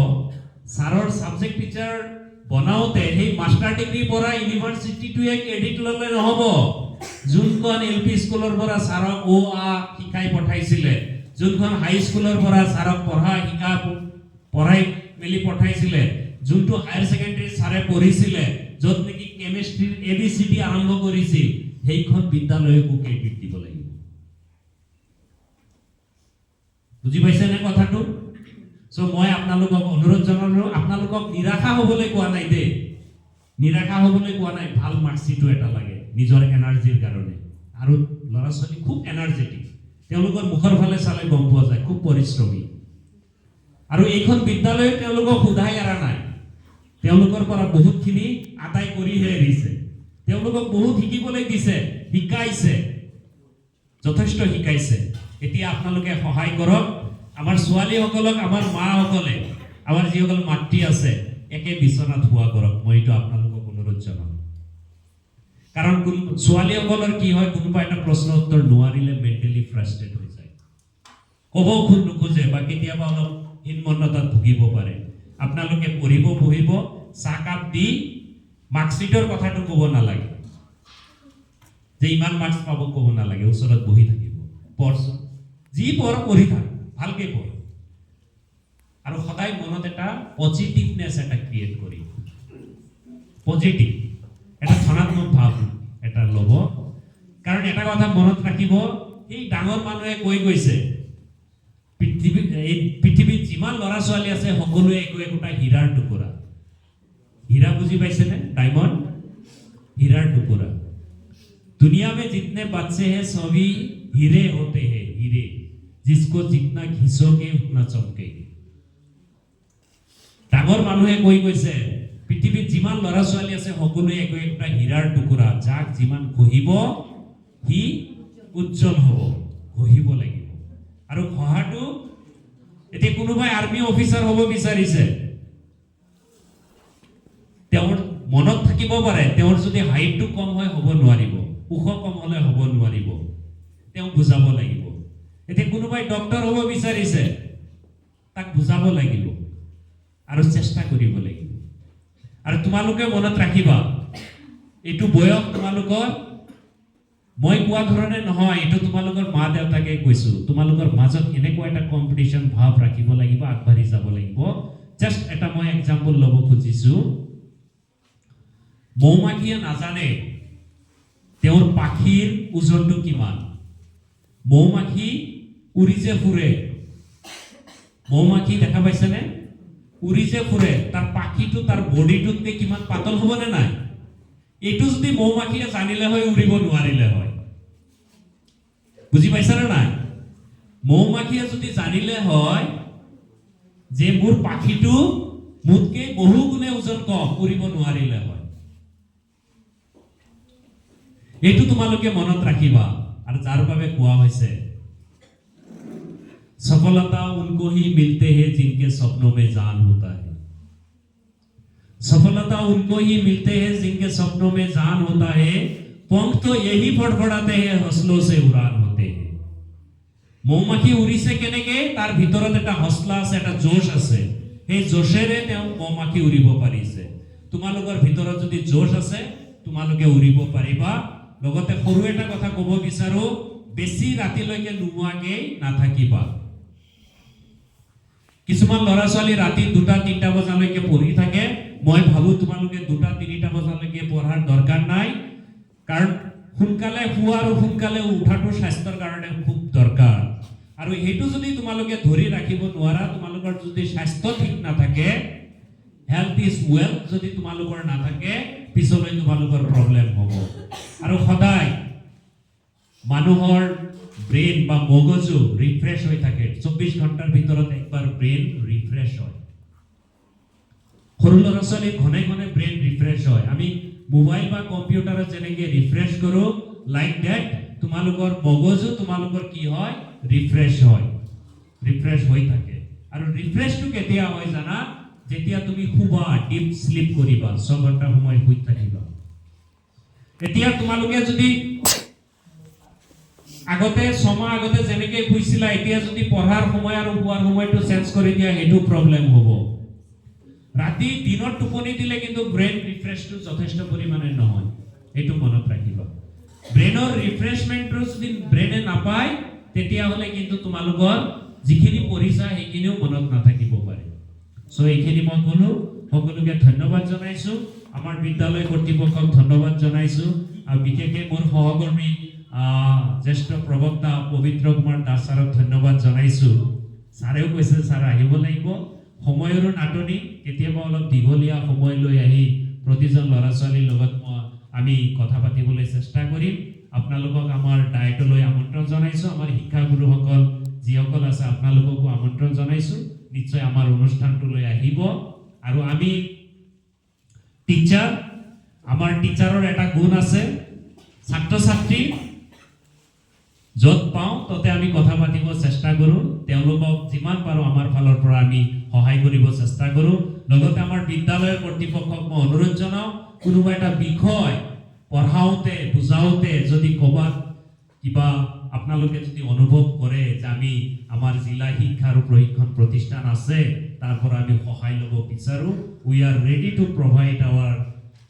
ছাৰৰ সাবজেক্ট টিচাৰ বনাওতে সেই মাষ্টাৰ ডিগ্ৰী পৰা ইউনিভাৰ্চিটিটোৱে ক্ৰেডিট ল'লে নহ'ব যোনখন এলপি স্কুলৰ পৰা ছাৰক অ আ শিকাই পঠাইছিলে যোনখন হাই স্কুলৰ পৰা ছাৰক পঢ়াই মেলি পঠাইছিলে যোনটো হায়াৰ ছেকেণ্ডাৰী ছাৰে পঢ়িছিলে য'ত নেকি কেমিষ্ট্ৰিৰ ABCD আৰম্ভ কৰিছিল সেইখন বিদ্যালয়কো ক্ৰেডিট দিব লাগিব বুজি পাইছে নে কথাটো সো মই আপোনালোকক অনুৰোধ জনালো আপোনালোকক নিৰাশা হ'বলৈ কোৱা নাই দে নিৰাশা হ'বলৈ কোৱা নাই ভাল মাৰ্কছিটো এটা লাগে নিজৰ এনাৰ্জিৰ কাৰণে আৰু ল'ৰা ছোৱালী খুব এনাৰ্জেটিক তেওঁলোকৰ মুখৰ ফালে চালে গম পোৱা যায় খুব পৰিশ্ৰমী আৰু এইখন বিদ্যালয়ে তেওঁলোকক সুধাই এৰা নাই তেওঁলোকৰ পৰা বহুতখিনি আদায় কৰিহে এৰিছে তেওঁলোকক বহুত শিকিবলৈ দিছে শিকাইছে যথেষ্ট শিকাইছে এতিয়া আপোনালোকে সহায় কৰক আমাৰ ছোৱালীসকলক আমাৰ মাসকলে আমাৰ যিসকল মাতৃ আছে একে বিচনাত শুৱা কৰক মই এইটো আপোনালোকক অনুৰোধ জনাম কাৰণ ছোৱালীসকলৰ কি হয় কোনোবা এটা প্ৰশ্ন উত্তৰ নোৱাৰিলে মেণ্টেলি ফ্ৰাষ্ট্ৰেট হৈ যায় ক'ব নোখোজে বা কেতিয়াবা অলপ হীনমন্যতাত ভুগিব পাৰে আপোনালোকে পঢ়িব বহিব চাহকাপ দি মাৰ্কশ্বিটৰ কথাটো ক'ব নালাগে যে ইমান মাৰ্কছ পাব ক'ব নালাগে ওচৰত বহি থাকিব পঢ়ছোন যি পঢ়ি থাক ভালকে পঢ় আৰু সদায় মনত এটা পজিটিভনেছ এটা ক্ৰিয়েট কৰিব পজিটিভ এটা ধনাত্মক ভাৱ এটা ল'ব কাৰণ এটা কথা মনত ৰাখিব এই ডাঙৰ মানুহে কৈ গৈছে পৃথিৱীত যিমান ল'ৰা ছোৱালী আছে সকলোৱে একোটা হীৰাৰ টুকুৰা हीरा बुझी पाइसे ने डायमंड हीरा टुकड़ा दुनिया में जितने बच्चे हैं सभी हीरे होते हैं हीरे जिसको जितना घिसोगे उतना चमकेगे ডাঙৰ মানুহে কৈ গৈছে পৃথিৱীত যিমান ল'ৰা ছোৱালী আছে সকলোৱে একোটা হীৰাৰ টুকুৰা যাক যিমান ঘঁহিব হি উজ্জ্বল হ'ব ঘঁহিব লাগিব আৰু ঘঁহাটো এতিয়া কোনোবাই আৰ্মি অফিচাৰ হ'ব বিচাৰিছে তেওঁৰ মনত থাকিব পাৰে তেওঁৰ যদি হাইটটো কম হয় হ'ব নোৱাৰিব ওখ কম হ'লে হ'ব নোৱাৰিব তেওঁ বুজাব লাগিব এতিয়া কোনোবাই ডক্টৰ হ'ব বিচাৰিছে তাক বুজাব লাগিব আৰু চেষ্টা কৰিব লাগিব আৰু তোমালোকে মনত ৰাখিবা এইটো বয়স তোমালোকৰ মই কোৱা ধৰণে নহয় এইটো তোমালোকৰ মা দেউতাকে কৈছো তোমালোকৰ মাজত এনেকুৱা এটা কম্পিটিশন ভাৱ ৰাখিব লাগিব আগবাঢ়ি যাব লাগিব জাস্ট এটা মই এক্সাম্পল ল'ব খুজিছো মৌমাখিয়ে নাজানে তেওঁৰ পাখিৰ ওজনটো কিমান মৌমাখি উৰি যে ফুৰে মৌমাখি দেখা পাইছেনে উৰি যে ফুৰে তাৰ পাখিটো তাৰ বডিটোতকৈ কিমান পাতল হ'বনে নাই এইটো যদি মৌমাখিয়ে জানিলে হয় উৰিব নোৱাৰিলে হয় বুজি পাইছানে নাই মৌমাখিয়ে যদি জানিলে হয় যে মোৰ পাখিটো মোতকৈ বহু গুণে ওজন কম উৰিব নোৱাৰিলে হয় এইটো তোমালোকে মনত ৰাখিবা আৰু যাৰ বাবে কোৱা হৈছে सफलता उनको ही मिलते हैं जिनके सपनों में जान होता है सफलता उनको ही मिलते हैं जिनके सपनों में जान होता है पंख तो यही फड़फड़ाते हैं हौसलों से उड़ान होते हैं মৌমাখি উৰিছে কেনেকে তাৰ ভিতৰত এটা হসলা আছে এটা জোশ আছে এই জোশেৰে তেওঁ মৌমাখি উৰিব পাৰিছে তোমালোকৰ ভিতৰত যদি জোশ আছে তোমালোকে উৰিব পাৰিবা লগতে সৰু এটা কথা ক'ব বিচাৰো বেছি ৰাতিলৈকে নুমুৱাকে নাথাকিবা কিছুমান ল'ৰা ছোৱালী ৰাতি 2-3টা বজালৈকে পঢ়ি থাকে মই ভাবো তোমালোকে 2-3টা বজালৈকে পঢ়াৰ দৰকাৰ নাই কাৰণ সোনকালে শুৱা আৰু সোনকালে উঠাটো স্বাস্থ্যৰ কাৰণে খুব দৰকাৰ আৰু হেতু যদি তোমালোকে ধৰি ৰাখিব নোৱাৰা তোমালোকৰ যদি স্বাস্থ্য ঠিক নাথাকে হেলথ ইজ ওয়েল যদি তোমালোকৰ নাথাকে পিছলৈ তোমালোকৰ প্ৰবলেম হ'ব আৰু সদায় মানুহৰ ব্ৰেইন বা মগজু ৰিফ্ৰেশ হৈ থাকে 24 ঘণ্টাৰ ভিতৰত একবাৰ ব্ৰেইন ৰিফ্ৰেশ হয় সৰু ল'ৰা ছোৱালী ঘনে ঘনে ব্ৰেইন ৰিফ্ৰেশ হয় আমি মোবাইল বা কম্পিউটাৰত যেনেকৈ ৰিফ্ৰেশ কৰো লাইক দ্যাট তোমালোকৰ মগজু তোমালোকৰ কি হয় ৰিফ্ৰেশ হৈ থাকে আৰু ৰিফ্ৰেশটো কেতিয়া হয় জানা যেতিয়া তুমি খুবা ডিপ স্লিপ কৰিবা 6 ঘণ্টা সময় শুই থাকিবা এতিয়া তোমালোকে যদি আগতে ছমাহ আগতে যেনেকে খুইছিলা এতিয়া যদি পঢ়াৰ সময় আৰু শুৱাৰ সময়টো চেঞ্জ কৰি দিয়া সেইটো প্ৰব্লেম হ'ব ৰাতি দিনত টোপনি দিলে কিন্তু ব্ৰেইন ৰিফ্ৰেছটো যথেষ্ট পৰিমাণে নহয় এইটো মনত ৰাখিবা ব্ৰেইনৰ ৰিফ্ৰেছমেণ্টটো যদি ব্ৰেইনে নাপায় তেতিয়াহ'লে কিন্তু তোমালোকৰ যিখিনি পঢ়িছা সেইখিনিও মনত নাথাকিব পাৰে সো এইখিনি মই ক'লো সকলোকে ধন্যবাদ জনাইছো আমাৰ বিদ্যালয় কৰ্তৃপক্ষক ধন্যবাদ জনাইছো আৰু বিশেষকৈ মোৰ সহকৰ্মী জ্যেষ্ঠ প্ৰবক্তা পবিত্ৰ কুমাৰ দাস ছাৰক ধন্যবাদ জনাইছো ছাৰেও কৈছে ছাৰ আহিব লাগিব সময়ৰো নাটনি কেতিয়াবা অলপ দীঘলীয়া সময় লৈ আহি প্ৰতিজন ল'ৰা ছোৱালীৰ লগত আমি কথা পাতিবলৈ চেষ্টা কৰিম আপোনালোকক আমাৰ ডায়েটলৈ আমন্ত্ৰণ জনাইছো আমাৰ শিক্ষাগুৰুসকল যিসকল আছে আপোনালোককো আমন্ত্ৰণ জনাইছো নিশ্চয় আমাৰ অনুষ্ঠানটোলৈ আহিব আৰু আমি টিচাৰ আমাৰ টিচাৰৰ এটা গুণ আছে ছাত্ৰ ছাত্ৰী য'ত পাওঁ ততে আমি কথা পাতিব চেষ্টা কৰোঁ তেওঁলোকক যিমান পাৰোঁ আমাৰ ফালৰ পৰা আমি সহায় কৰিব চেষ্টা কৰোঁ লগতে আমাৰ বিদ্যালয়ৰ কৰ্তৃপক্ষক মই অনুৰোধ জনাওঁ কোনোবা এটা বিষয় পঢ়াওঁতে বুজাওঁতে যদি ক'ৰবাত কিবা আপোনালোকে যদি অনুভৱ কৰে যে আমি আমাৰ জিলা শিক্ষা আৰু প্ৰশিক্ষণ প্ৰতিষ্ঠান আছে তাৰ পৰা আমি সহায় ল'ব বিচাৰোঁ we are ready to provide our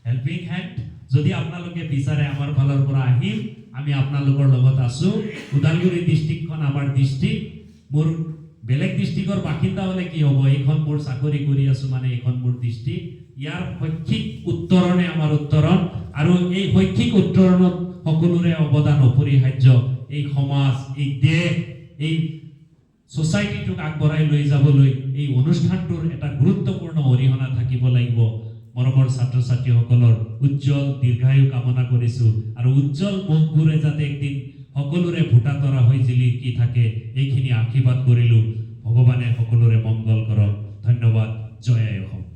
helping hand যদি আপোনালোকে বিচাৰে আমাৰ ফালৰ পৰা আহিম আমি আপোনালোকৰ লগত আছোঁ ওদালগুৰি ডিষ্ট্ৰিক্টখন আমাৰ ডিষ্ট্ৰিক্ট মোৰ বেলেগ ডিষ্ট্ৰিক্টৰ বাসিন্দা হ'লে কি হ'ব এইখন মোৰ চাকৰি কৰি আছোঁ মানে এইখন মোৰ ডিষ্ট্ৰিক্ট ইয়াৰ শৈক্ষিক উত্তৰণে আমাৰ উত্তৰণ আৰু এই শৈক্ষিক উত্তৰণত সকলোৰে অৱদান অপৰিহাৰ্য এই সমাজ এই দেশ এই সোসাইটিটোক আগবঢ়াই লৈ যাবলৈ এই অনুষ্ঠানটোৰ এটা গুৰুত্বপূৰ্ণ অৰিহণা থাকিব লাগিব মৰমৰ ছাত্ৰ ছাত্ৰীসকলৰ উজ্জ্বল দীৰ্ঘায়ু কামনা কৰিছো আৰু উজ্জ্বল মুখবোৰে যাতে একদিন সকলোৰে ভোটা তৰা হৈ জিলিকি থাকে এইখিনি আশীৰ্বাদ কৰিলো ভগৱানে সকলোৰে মংগল কৰক ধন্যবাদ জয় আই অসম